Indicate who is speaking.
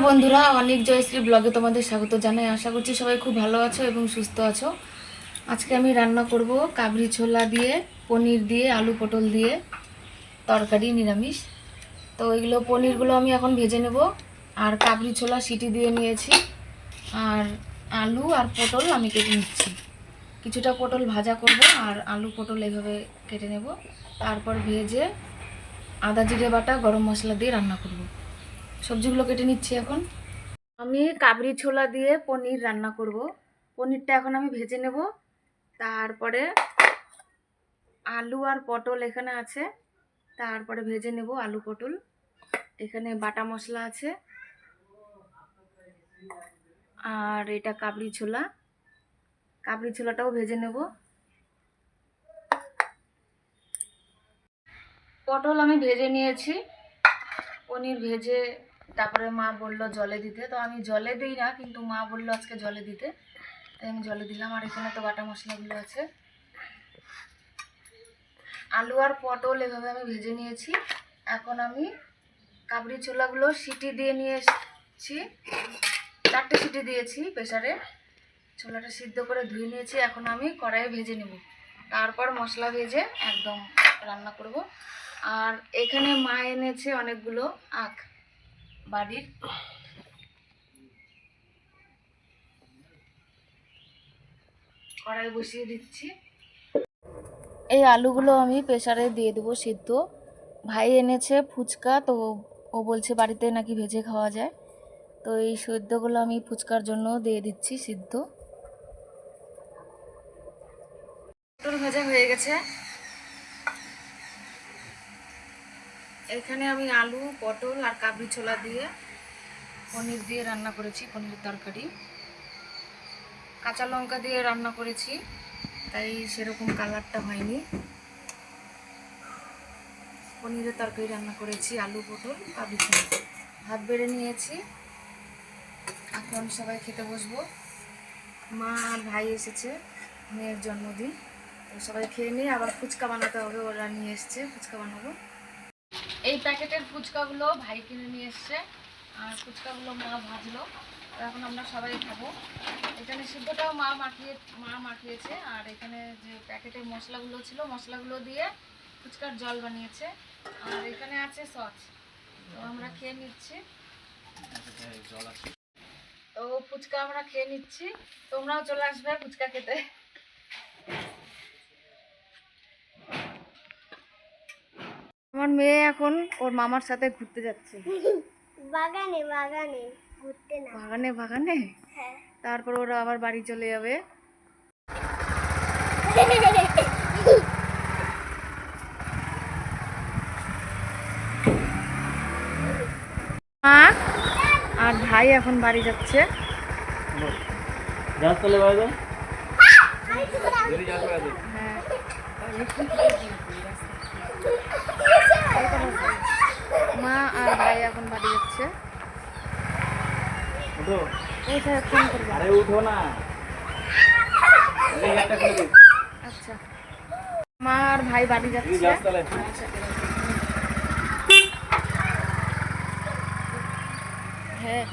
Speaker 1: বন্ধুরা, অনেক জয়শ্রী ব্লগে তোমাদের স্বাগত জানাই। আশা করছি সবাই খুব ভালো আছো এবং সুস্থ আছো। আজকে আমি রান্না করব কাবলি ছোলা দিয়ে, পনির দিয়ে, আলু পটল দিয়ে তরকারি, নিরামিষ। তো এগুলো পনিরগুলো আমি এখন ভেজে নেব, আর কাবলি ছোলা সিটি দিয়ে নিয়েছি, আর আলু আর পটল আমি কেটে নিচ্ছি। কিছুটা পটল ভাজা করব আর আলু পটল এভাবে কেটে নেব, তারপর ভেজে আদা জিরে বাটা গরম মশলা দিয়ে রান্না করব। সবজিগুলো কেটে নিচ্ছি এখন। আমি কাবলি ছোলা দিয়ে পনির রান্না করব। পনিরটা এখন আমি ভেজে নেব, তারপরে আলু আর পটল এখানে আছে, তারপরে ভেজে নেব আলু পটল। এখানে বাটা মশলা আছে, আর এটা কাবলি ছোলা। কাবলি ছোলাটাও ভেজে নেব। পটল আমি ভেজে নিয়েছি, পনির ভেজে তারপরে মা বলল জলে দিতে, তো আমি জলে দিই না, কিন্তু মা বলল আজকে জলে দিতে, তাই আমি জলে দিলাম। আর এখানে তো বাটা মশলাগুলো আছে। আলু আর পটল এভাবে আমি ভেজে নিয়েছি। এখন আমি কাবলি ছোলাগুলো সিটি দিয়ে নিয়ে এসেছি, 4টে সিটি দিয়েছি প্রেসারে। ছোলাটা সিদ্ধ করে ধুয়ে নিয়েছি, এখন আমি কড়াইয়ে ভেজে নেব, তারপর মশলা ভেজে একদম রান্না করব। আর এখানে মা এনেছে অনেকগুলো আখ বাড়ির, কড়াই বসিয়ে দিচ্ছি। এই আলুগুলো আমি প্রেসারে দিয়ে দেবো সিদ্ধ। ভাই এনেছে ফুচকা, তো ও বলছে বাড়িতে নাকি ভেজে খাওয়া যায়, তো এই সিদ্ধগুলো আমি ফুচকার জন্য দিয়ে দিচ্ছি সিদ্ধ। পটল ভাজা হয়ে গেছে। এখানে আমি আলু পটল আর কাবলি ছোলা দিয়ে পনির দিয়ে রান্না করেছি, পনিরের তরকারি। কাঁচা লঙ্কা দিয়ে রান্না করেছি, তাই সেরকম কালারটা হয়নি। পনিরের তরকারি রান্না করেছি, আলু পটল কাবলি ছোলা। ভাত বেড়ে নিয়েছি, এখন সবাই খেতে বসবো। মা আর ভাই এসেছে, মেয়ের জন্মদিন, তো সবাই খেয়ে নিয়ে আবার ফুচকা বানাতে হবে, ওরা নিয়ে এসছে, ফুচকা বানাবো। এই প্যাকেটের ফুচকাগুলো ভাই কিনে নিয়ে এসছে, আর ফুচকাগুলো মা ভাজলো, তো এখন আমরা সবাই খাবো। এখানে সিদ্ধটাও মা মাখিয়েছে, আর এখানে যে প্যাকেটের মশলাগুলো ছিল, মশলাগুলো দিয়ে ফুচকার জল বানিয়েছে, আর এখানে আছে সস। তো আমরা খেয়ে নিচ্ছি। তো ফুচকা আমরা খেয়ে নিচ্ছি, তোমরাও চলে আসবে ফুচকা খেতে। আমার মেয়ে এখন ওর মামার সাথে ঘুরতে যাচ্ছে,
Speaker 2: বাগানে বাগানে ঘুরতে না,
Speaker 1: বাগানে বাগানে।
Speaker 2: হ্যাঁ,
Speaker 1: তারপর ওরা আবার বাড়ি চলে যাবে। মা আর ভাই এখন বাড়ি যাচ্ছে। মা আর ভাই এখন বাড়ি যাচ্ছে। আচ্ছা, মা আর ভাই বাড়ি যাচ্ছে। হ্যাঁ।